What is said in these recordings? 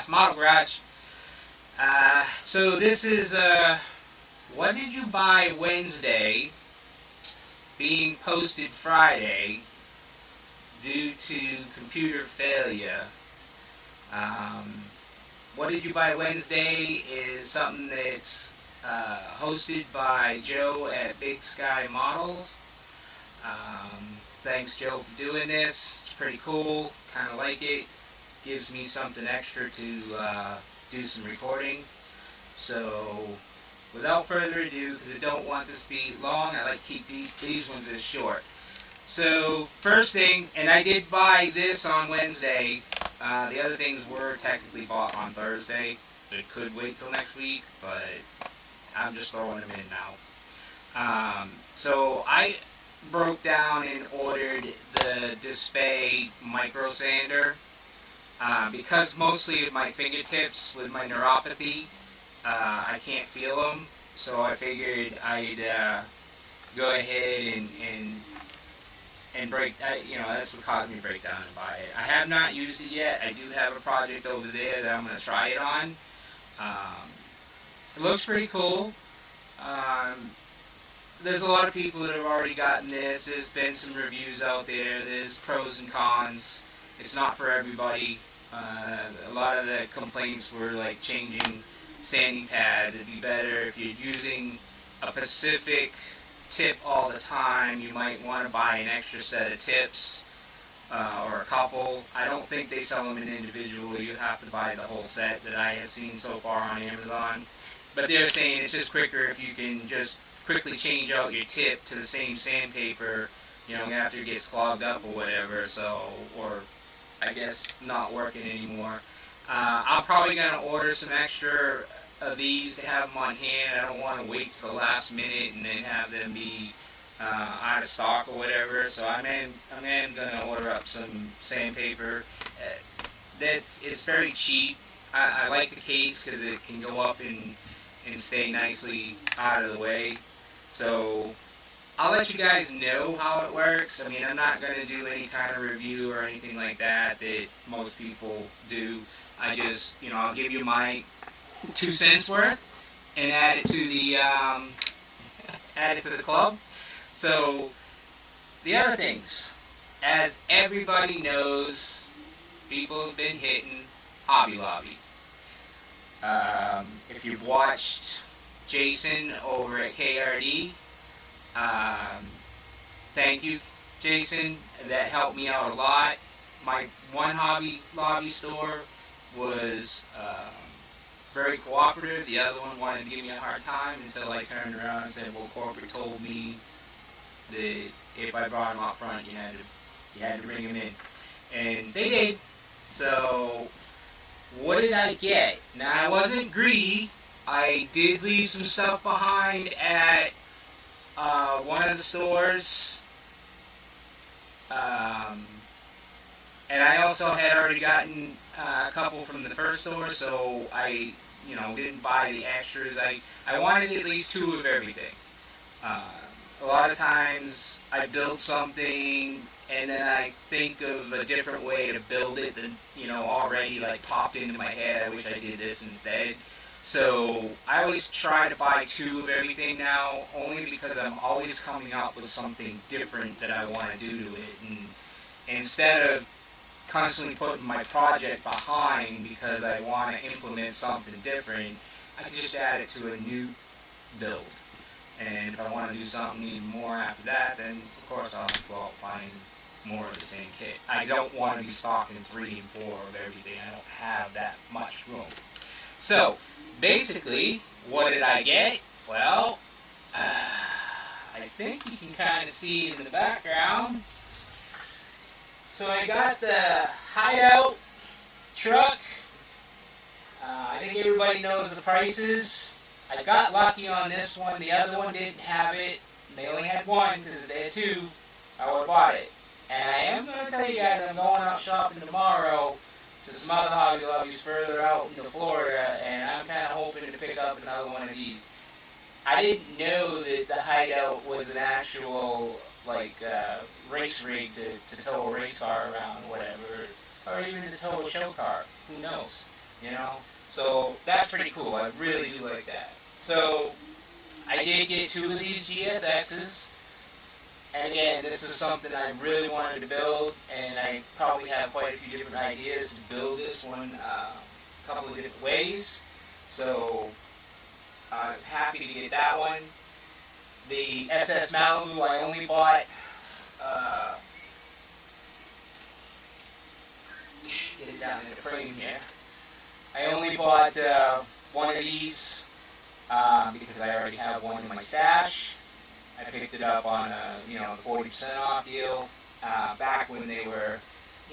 Podcast Model Garage. So this is what did you buy Wednesday being posted Friday due to computer failure. Um, what did you buy Wednesday is something that's hosted by Joe at Big Sky Models. Thanks Joe for doing this. It's pretty cool. Kind of like it. Gives me something extra to do some recording. So, without further ado, because I don't want this to be long, I like to keep these ones as short. So, first thing, and I did buy this on Wednesday. The other things were technically bought on Thursday. It could wait till next week, but I'm just throwing them in now. So, I broke down and ordered the Display Micro Sander. Because mostly of my fingertips with my neuropathy, I can't feel them, so I figured I'd go ahead and break. That's what caused me to break down and buy it. I have not used it yet. I do have a project over there that I'm going to try it on. It looks pretty cool. There's a lot of people that have already gotten this. There's been some reviews out there. There's pros and cons. It's not for everybody. A lot of the complaints were like changing sanding pads. It'd be better if you're using a Pacific tip all the time. You might want to buy an extra set of tips or a couple. I don't think they sell them in individually. You have to buy the whole set that I have seen so far on Amazon. But they're saying it's just quicker if you can just quickly change out your tip to the same sandpaper, after it gets clogged up or whatever. Or I guess not working anymore. I'm probably going to order some extra of these to have them on hand. I don't want to wait till the last minute and then have them be out of stock or whatever. So I am going to order up some sandpaper. It's very cheap. I like the case because it can go up and stay nicely out of the way. So I'll let you guys know how it works. I mean, I'm not going to do any kind of review or anything like that most people do. I just, I'll give you my 2 cents worth and add it to the club. So, the other things, as everybody knows, people have been hitting Hobby Lobby. If you've watched Jason over at KRD, thank you, Jason. That helped me out a lot. My one Hobby Lobby store was very cooperative. The other one wanted to give me a hard time until I turned around and said, well, corporate told me that if I brought them up front, you had to bring them in. And they did. So, what did I get? Now, I wasn't greedy. I did leave some stuff behind at one of the stores, and I also had already gotten a couple from the first store, so I, didn't buy the extras. I wanted at least 2 of everything. A lot of times I build something and then I think of a different way to build it than, already like popped into my head. I wish I did this instead. So I always try to buy 2 of everything now, only because I'm always coming up with something different that I want to do to it. And instead of constantly putting my project behind because I want to implement something different, I can just add it to a new build. And if I want to do something even more after that, then of course I'll have to go out and find more of the same kit. I don't want to be stocking 3 and 4 of everything. I don't have that much room. So, basically, what did I get? Well, I think you can kind of see in the background. So I got the Hideout truck. I think everybody knows the prices. I got lucky on this one. The other one didn't have it. They only had 1 because if they had 2, I would have bought it. And I am going to tell you guys I'm going out shopping tomorrow to some other Hobby Lobbies further out into Florida, and I'm kind of hoping to pick up another one of these. I didn't know that the Hideout was an actual, race rig to tow a race car around or whatever, or even to tow a show car. Who knows? you know. So that's pretty cool. I really do like that. So I did get 2 of these GSXs. And again, this is something I really wanted to build, and I probably have quite a few different ideas to build this one a couple of different ways. So I'm happy to get that one. The SS Malibu I only bought, get it down in the frame here. I only bought one of these because I already have one in my stash. I picked it up on a 40% off deal back when they were.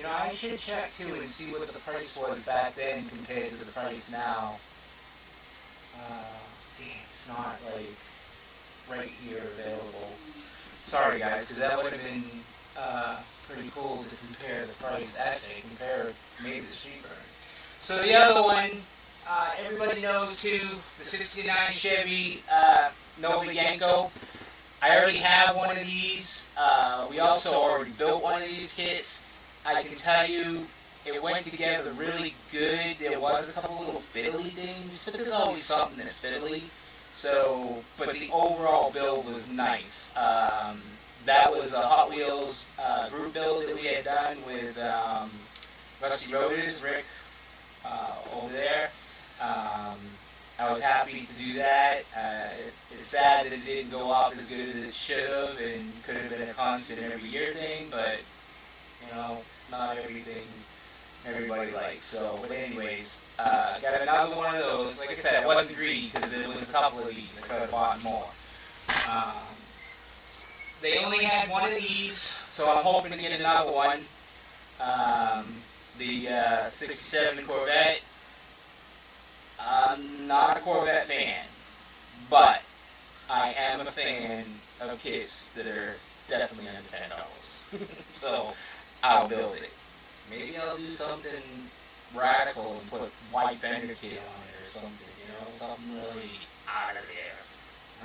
I should check too and see what the price was back then compared to the price now. Damn, it's not like right here available. Sorry guys, because that would have been pretty cool to compare the price. Actually, compare maybe the cheaper. So the other one, everybody knows too, the '69 Chevy Nova Yanko. I already have one of these. We also already built one of these kits. I can tell you, it went together really good. There was a couple little fiddly things, but there's always something that's fiddly. So, but the overall build was nice. That was a Hot Wheels group build that we had done with Rusty Rotors, Rick over there. I was happy to do that. It's sad that it didn't go off as good as it should have, and could have been a constant every year thing, but not everything everybody likes. So, but anyways, got another one of those. Like I said, I wasn't greedy because there was a couple of these. I could have bought more. They only had one of these, so I'm hoping to get another one. The '67 Corvette. I'm not a Corvette fan, but I am a fan of kits that are definitely under $10. So I'll build it. Maybe I'll do something radical and put white fender kit on it or something, something really out of there.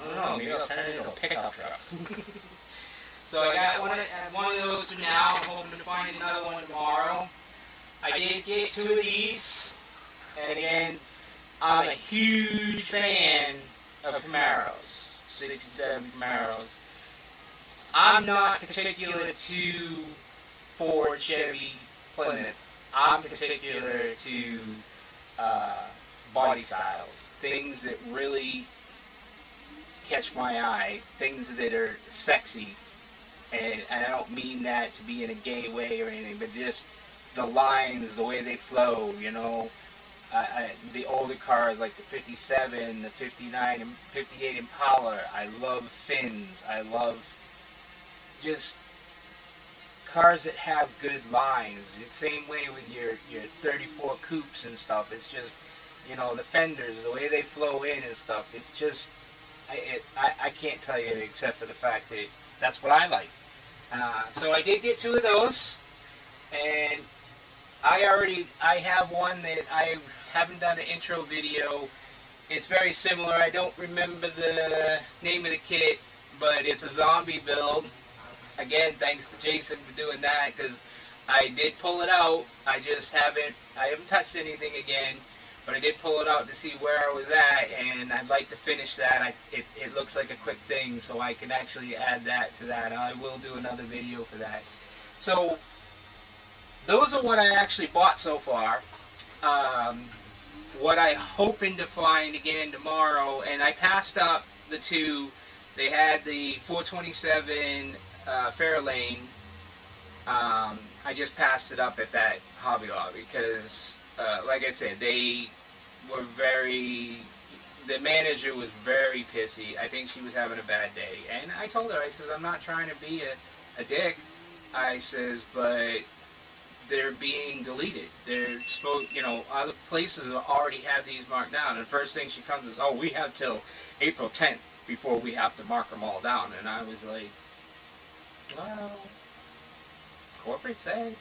I don't know, maybe I'll turn it into a pickup truck. So I got one of those for now. I'm hoping to find another one tomorrow. I did get 2 of these, and again, I'm a huge fan of Camaros, '67 Camaros. I'm not particular to Ford, Chevy, Plymouth. I'm particular to body styles, things that really catch my eye, things that are sexy. And I don't mean that to be in a gay way or anything, but just the lines, the way they flow, the older cars like the '57, the '59, and '58 Impala. I love fins. I love just cars that have good lines. It's the same way with your '34 coupes and stuff. It's just the fenders, the way they flow in and stuff. It's just I can't tell you except for the fact that that's what I like. So I did get 2 of those, and I have one that I haven't done an intro video. It's very similar. I don't remember the name of the kit, but it's a zombie build. Again, thanks to Jason for doing that, because I did pull it out. I haven't touched anything again, but I did pull it out to see where I was at, and I'd like to finish that. It looks like a quick thing, so I can actually add that to that. I will do another video for that. So those are what I actually bought so far. What I'm hoping to find again tomorrow, and I passed up the 2. They had the 427 Fairlane. I just passed it up at that Hobby Lobby because, like I said, they were the manager was very pissy. I think she was having a bad day. And I told her, I says, I'm not trying to be a dick. I says, but they're being deleted. They're supposed, other places already have these marked down. And the first thing she comes is, oh, we have till April 10th before we have to mark them all down. And I was like, well, corporate said.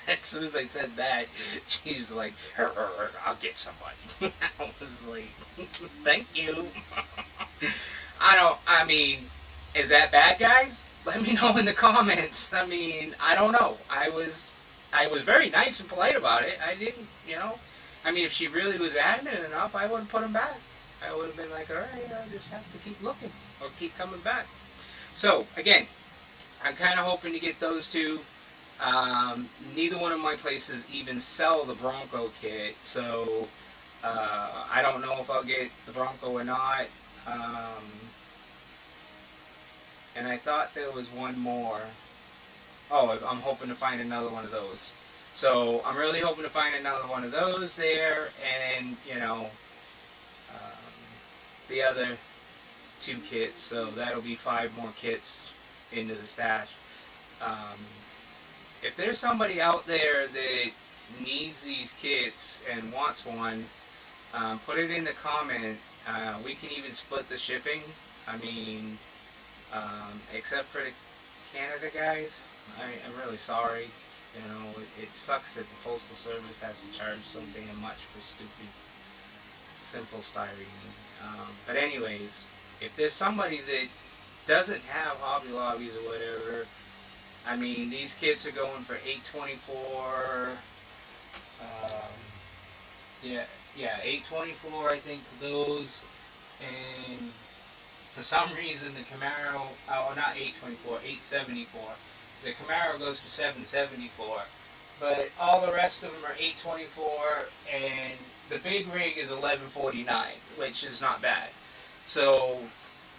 As soon as I said that, she's like, I'll get somebody. I was like, thank you. I mean, is that bad, guys? Let me know in the comments. I mean, I don't know. I was very nice and polite about it. I didn't, I mean, if she really was adamant enough, I wouldn't put them back. I would have been like, all right, I just have to keep looking or keep coming back. So again, I'm kind of hoping to get those two. Neither one of my places even sell the Bronco kit, so I don't know if I'll get the Bronco or not. Um, and I thought there was one more. Oh, I'm hoping to find another one of those. So I'm really hoping to find another one of those there, and the other two kits. So that'll be 5 more kits into the stash. Um, if there's somebody out there that needs these kits and wants one, put it in the comment. We can even split the shipping. I mean, except for the Canada guys, I'm really sorry. It sucks that the Postal Service has to charge so damn much for stupid, simple styrene. But anyways, if there's somebody that doesn't have Hobby Lobbies or whatever, I mean, these kits are going for $8.24. Um, yeah, yeah, $8.24. I think those, and for some reason the Camaro, oh, not $8.24, $8.74. The Camaro goes for $7.74, but all the rest of them are $8.24, and the big rig is $11.49, which is not bad. So,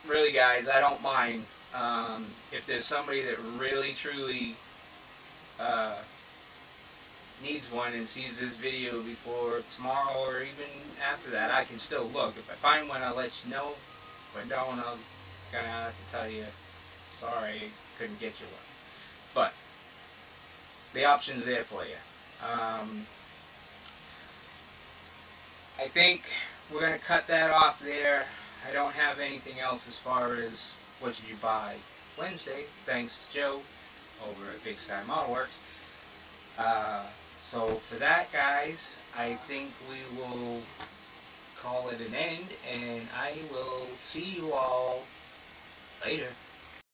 really, guys, I don't mind. If there's somebody that really, truly uh, needs one and sees this video before tomorrow or even after that, I can still look. If I find one, I'll let you know. If I don't, I'm gonna have to tell you, sorry, couldn't get you one. But the option's there for you. I think we're gonna cut that off there. I don't have anything else as far as what did you buy Wednesday, thanks to Joe over at Big Sky Model Works. So for that, guys, I think we will call it an end, and I will see you all later.